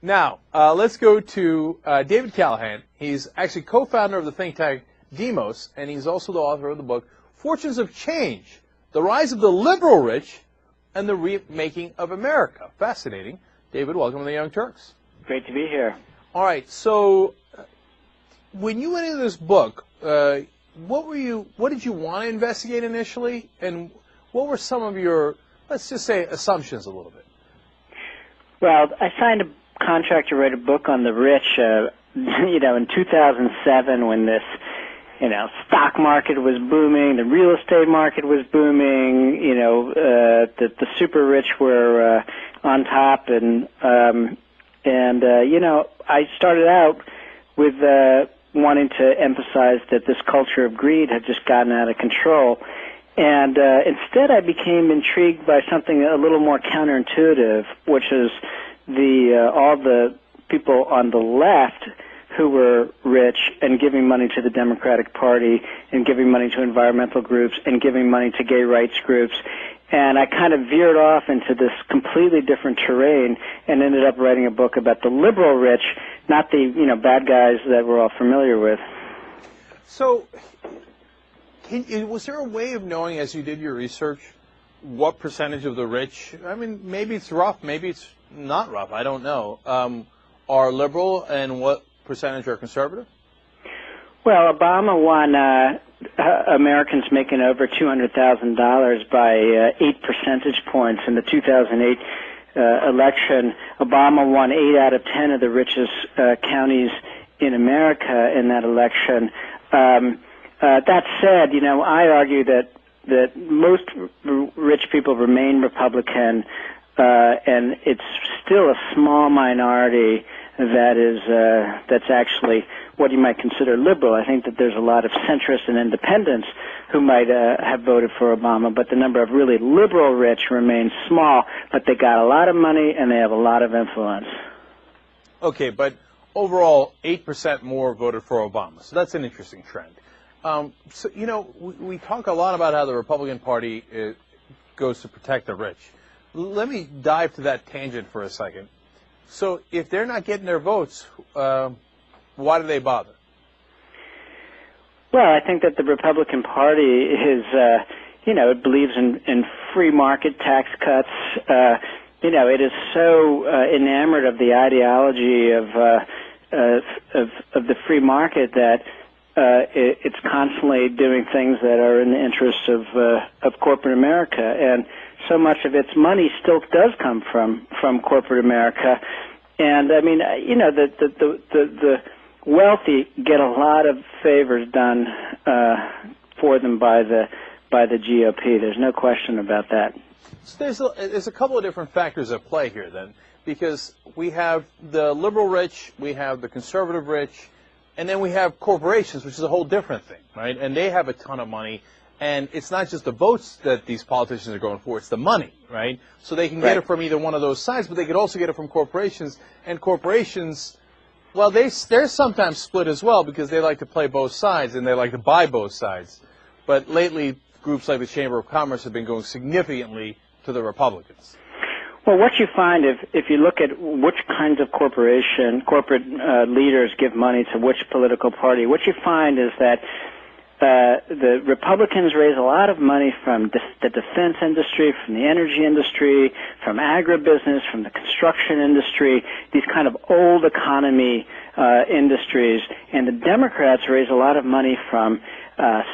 Now, let's go to David Callahan. He's actually co-founder of the think tank Demos, and he's also the author of the book, Fortunes of Change, The Rise of the Liberal Rich and the Remaking of America. Fascinating. David, welcome to the Young Turks. Great to be here. All right, so when you went into this book, what did you want to investigate initially, and what were some of your, let's just say, assumptions a little bit? Well, I signed a contract to write a book on the rich, in 2007 when this, stock market was booming, the real estate market was booming, the super rich were on top, and I started out with wanting to emphasize that this culture of greed had just gotten out of control. And instead I became intrigued by something a little more counterintuitive, which is all the people on the left who were rich and giving money to the Democratic Party and giving money to environmental groups and giving money to gay rights groups. And I kind of veered off into this completely different terrain and ended up writing a book about the liberal rich, not the, bad guys that we're all familiar with. So, was there a way of knowing, as you did your research, what percentage of the rich, I mean, maybe it's rough, maybe it's not rough, I don't know, are liberal and what percentage are conservative? Well, Obama won Americans making over $200,000 by 8 percentage points in the 2008 election. Obama won 8 out of 10 of the richest counties in America in that election. That said, I argue that most rich people remain Republican, and it's still a small minority that's actually what you might consider liberal. I think that there's a lot of centrists and independents who might have voted for Obama, but the number of really liberal rich remains small, but they got a lot of money and they have a lot of influence. Okay, but overall, 8% more voted for Obama, so that's an interesting trend. We talk a lot about how the Republican Party goes to protect the rich. Let me dive to that tangent for a second. So if they're not getting their votes, why do they bother? Well, I think that the Republican Party is, it believes in free market tax cuts. It is so enamored of the ideology of the free market that it's constantly doing things that are in the interests of corporate America, and so much of its money still does come from corporate America. And I mean, the wealthy get a lot of favors done for them by the GOP. There's no question about that. So there's a couple of different factors at play here, then, because we have the liberal rich, we have the conservative rich, and then we have corporations, which is a whole different thing, right? And they have a ton of money, and it's not just the votes that these politicians are going for, it's the money, right? So they can get it from either one of those sides, but they could also get it from corporations, and corporations, well, they're sometimes split as well because they like to play both sides and they like to buy both sides. But lately, groups like the Chamber of Commerce have been going significantly to the Republicans. Well, what you find if you look at which kinds of corporate leaders give money to which political party, what you find is that the Republicans raise a lot of money from the defense industry, from the energy industry, from agribusiness, from the construction industry, these kind of old economy industries. And the Democrats raise a lot of money from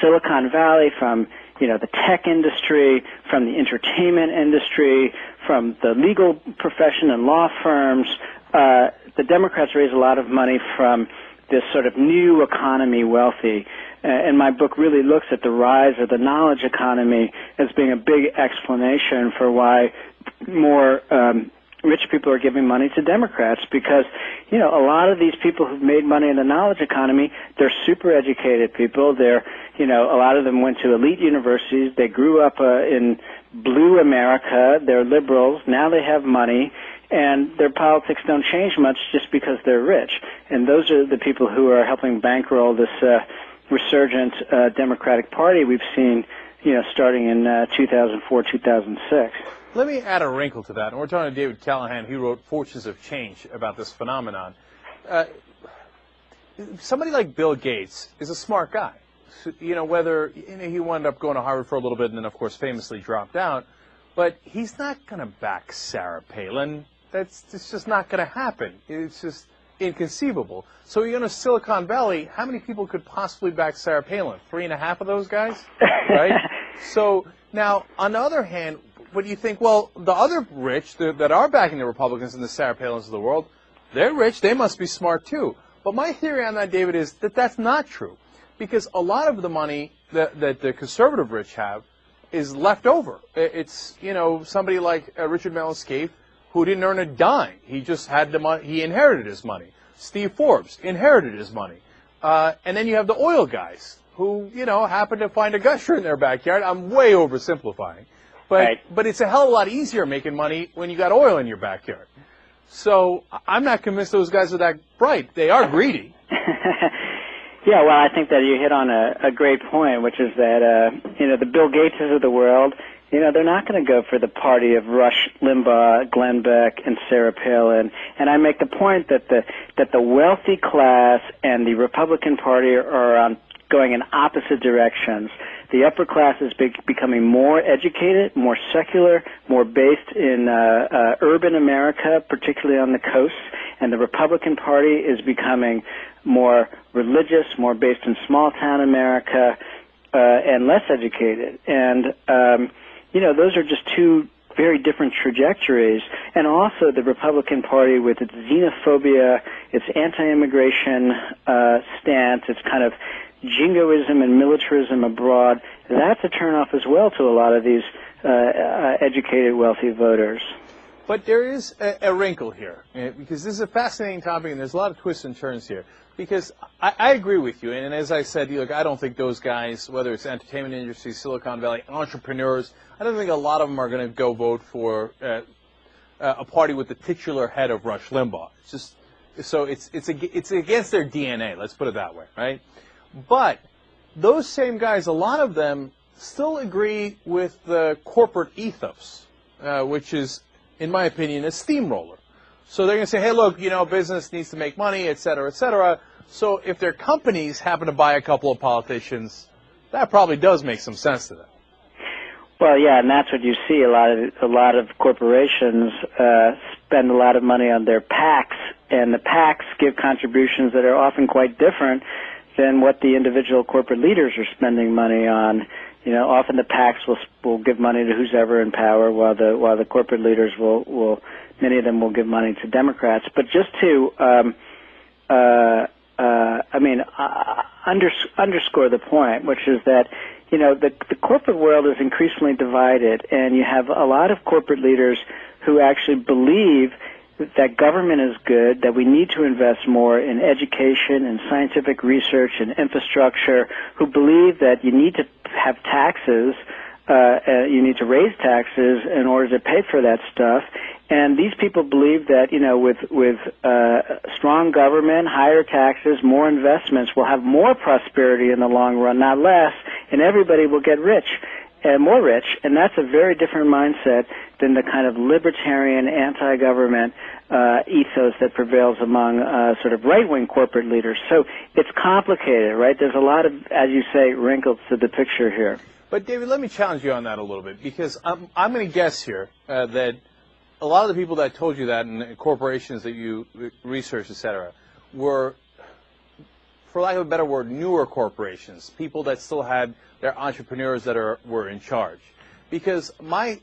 Silicon Valley, from the tech industry, from the entertainment industry, from the legal profession and law firms. The Democrats raise a lot of money from this sort of new economy wealthy. And my book really looks at the rise of the knowledge economy as being a big explanation for why more rich people are giving money to Democrats, because, a lot of these people who've made money in the knowledge economy, they're super educated people. They're, a lot of them went to elite universities. They grew up in blue America. They're liberals. Now they have money, and their politics don't change much just because they're rich. And those are the people who are helping bankroll this resurgent Democratic Party we've seen, starting in 2004, 2006. let me add a wrinkle to that. And we're talking to David Callahan. He wrote Fortunes of Change about this phenomenon. Somebody like Bill Gates is a smart guy. So, whether he wound up going to Harvard for a little bit and then, of course, famously dropped out. But he's not going to back Sarah Palin. It's just not going to happen. It's just inconceivable. So you're going to Silicon Valley. How many people could possibly back Sarah Palin? 3.5 of those guys, right? So now, on the other hand, what do you think? Well, the other rich that are backing the Republicans and the Sarah Palins of the world, they're rich. They must be smart too. But my theory on that, David, is that that's not true, because a lot of the money that the conservative rich have is left over. It's somebody like Richard Mellon Scaife, who didn't earn a dime. He just had the money. He inherited his money. Steve Forbes inherited his money. And then you have the oil guys who, happen to find a gusher in their backyard. I'm way oversimplifying. But it's a hell of a lot easier making money when you got oil in your backyard. So I'm not convinced those guys are that bright. They are greedy. Yeah, well, I think that you hit on a great point, which is that, the Bill Gateses of the world, they're not going to go for the party of Rush Limbaugh, Glenn Beck, and Sarah Palin. And I make the point that the wealthy class and the Republican Party are going in opposite directions. The upper class is becoming more educated, more secular, more based in urban America, particularly on the coast, and the Republican Party is becoming more religious, more based in small-town America, and less educated. And those are just two very different trajectories. And also the Republican Party with its xenophobia, its anti-immigration stance, its kind of jingoism and militarism abroad, that's a turnoff as well to a lot of these educated, wealthy voters. But there is a wrinkle here, because this is a fascinating topic, and there's a lot of twists and turns here. Because I agree with you, and as I said, look, I don't think those guys, whether it's entertainment industry, Silicon Valley, entrepreneurs, I don't think a lot of them are going to go vote for a party with the titular head of Rush Limbaugh. It's just it's against their DNA. Let's put it that way, right? But those same guys, a lot of them still agree with the corporate ethos, which is, in my opinion, a steamroller. So they're going to say, hey, look, business needs to make money, et cetera, et cetera. So if their companies happen to buy a couple of politicians, that probably does make some sense to them. Well, yeah, and that's what you see. A lot of corporations spend a lot of money on their PACs, and the PACs give contributions that are often quite different than what the individual corporate leaders are spending money on. Often the PACs will give money to who's ever in power, while the corporate leaders will many of them will give money to Democrats. But just to underscore the point, which is that the corporate world is increasingly divided, and you have a lot of corporate leaders who actually believe that government is good, that we need to invest more in education and scientific research and infrastructure, who believe that you need to have taxes, you need to raise taxes in order to pay for that stuff. And these people believe that, with strong government, higher taxes, more investments, we'll have more prosperity in the long run, not less, and everybody will get rich. More rich, and that's a very different mindset than the kind of libertarian, anti-government ethos that prevails among sort of right-wing corporate leaders. So it's complicated, right? There's a lot of, as you say, wrinkles to the picture here. But, David, let me challenge you on that a little bit, because I'm going to guess here that a lot of the people that told you that, and corporations that you researched, et cetera, were, for lack of a better word, newer corporations, people that still had their entrepreneurs that were in charge. Because my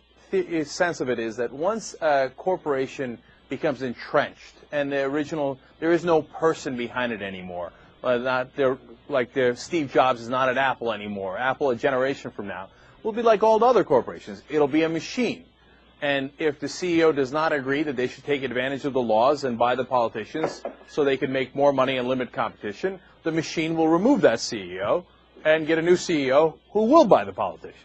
sense of it is that once a corporation becomes entrenched and there is no person behind it anymore, Steve Jobs is not at Apple anymore. Apple, a generation from now, will be like all the other corporations. It'll be a machine. And if the CEO does not agree that they should take advantage of the laws and buy the politicians so they can make more money and limit competition, the machine will remove that CEO and get a new CEO who will buy the politicians.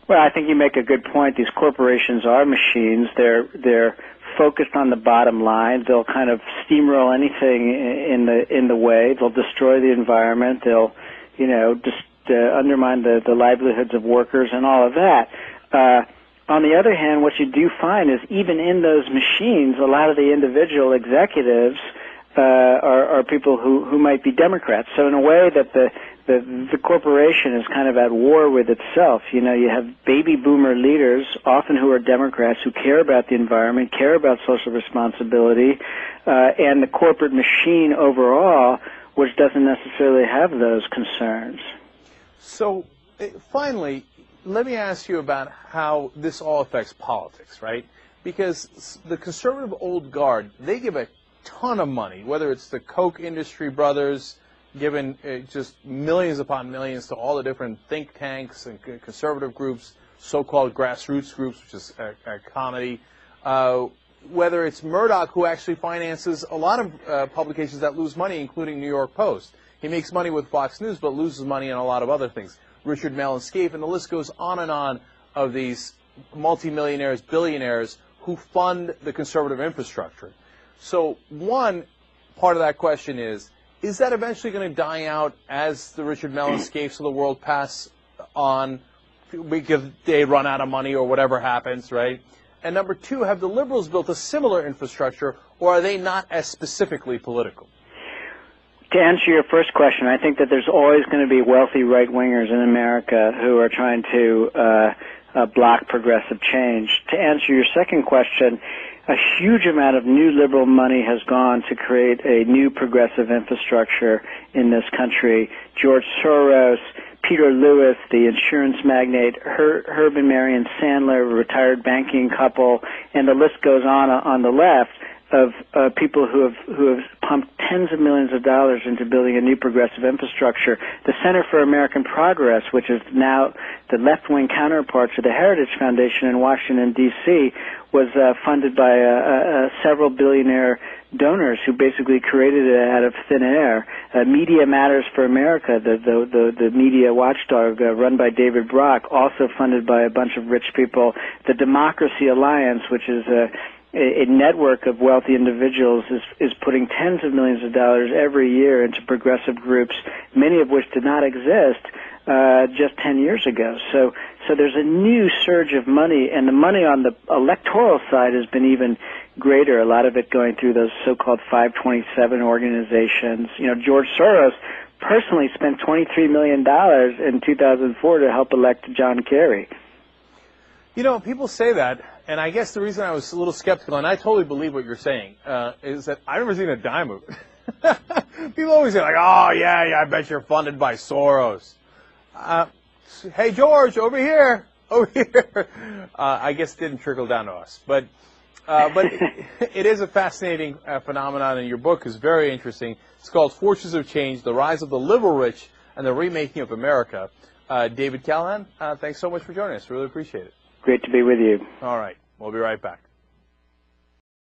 Well, I think you make a good point. These corporations are machines. They're focused on the bottom line. They'll kind of steamroll anything in the way. They'll destroy the environment. They'll, just undermine the livelihoods of workers and all of that. On the other hand, what you do find is even in those machines, a lot of the individual executives are people who might be Democrats. So in a way that the corporation is kind of at war with itself. You know, you have baby boomer leaders, often who are Democrats, who care about the environment, care about social responsibility, and the corporate machine overall, which doesn't necessarily have those concerns. So finally, let me ask you about how this all affects politics, right? Because the conservative old guard, they give a ton of money, whether it's the Koch industry brothers giving just millions upon millions to all the different think tanks and conservative groups, so-called grassroots groups, which is a comedy, whether it's Murdoch, who actually finances a lot of publications that lose money, including New York Post. He makes money with Fox News, but loses money on a lot of other things. Richard Mellon Scaife, and the list goes on of these multimillionaires, billionaires who fund the conservative infrastructure. So one part of that question is that eventually going to die out as the Richard Mellon Scaifes of the world pass on because they run out of money or whatever happens, right? And number two, have the liberals built a similar infrastructure, or are they not as specifically political? To answer your first question, I think that there's always going to be wealthy right-wingers in America who are trying to block progressive change. To answer your second question, a huge amount of new liberal money has gone to create a new progressive infrastructure in this country. George Soros, Peter Lewis, the insurance magnate, Herb and Marion Sandler, a retired banking couple, and the list goes on the left of people who have pumped tens of millions of dollars into building a new progressive infrastructure. The Center for American Progress, which is now the left-wing counterpart to the Heritage Foundation in Washington, D.C., was funded by several billionaire donors who basically created it out of thin air. Media Matters for America, the media watchdog run by David Brock, also funded by a bunch of rich people. The Democracy Alliance, which is a network of wealthy individuals, is putting tens of millions of dollars every year into progressive groups, many of which did not exist just 10 years ago. So there's a new surge of money, and the money on the electoral side has been even greater, a lot of it going through those so-called 527 organizations. You know, George Soros personally spent $23 million in 2004 to help elect John Kerry. You know, people say that, and I guess the reason I was a little skeptical, and I totally believe what you're saying, is that I've never seen a dime of it. People always say, like, oh, yeah, I bet you're funded by Soros. Hey, George, over here. I guess it didn't trickle down to us. But it is a fascinating phenomenon, and your book is very interesting. It's called Forces of Change, The Rise of the Liberal Rich and the Remaking of America. David Callahan, thanks so much for joining us. Really appreciate it. Great to be with you. All right. We'll be right back.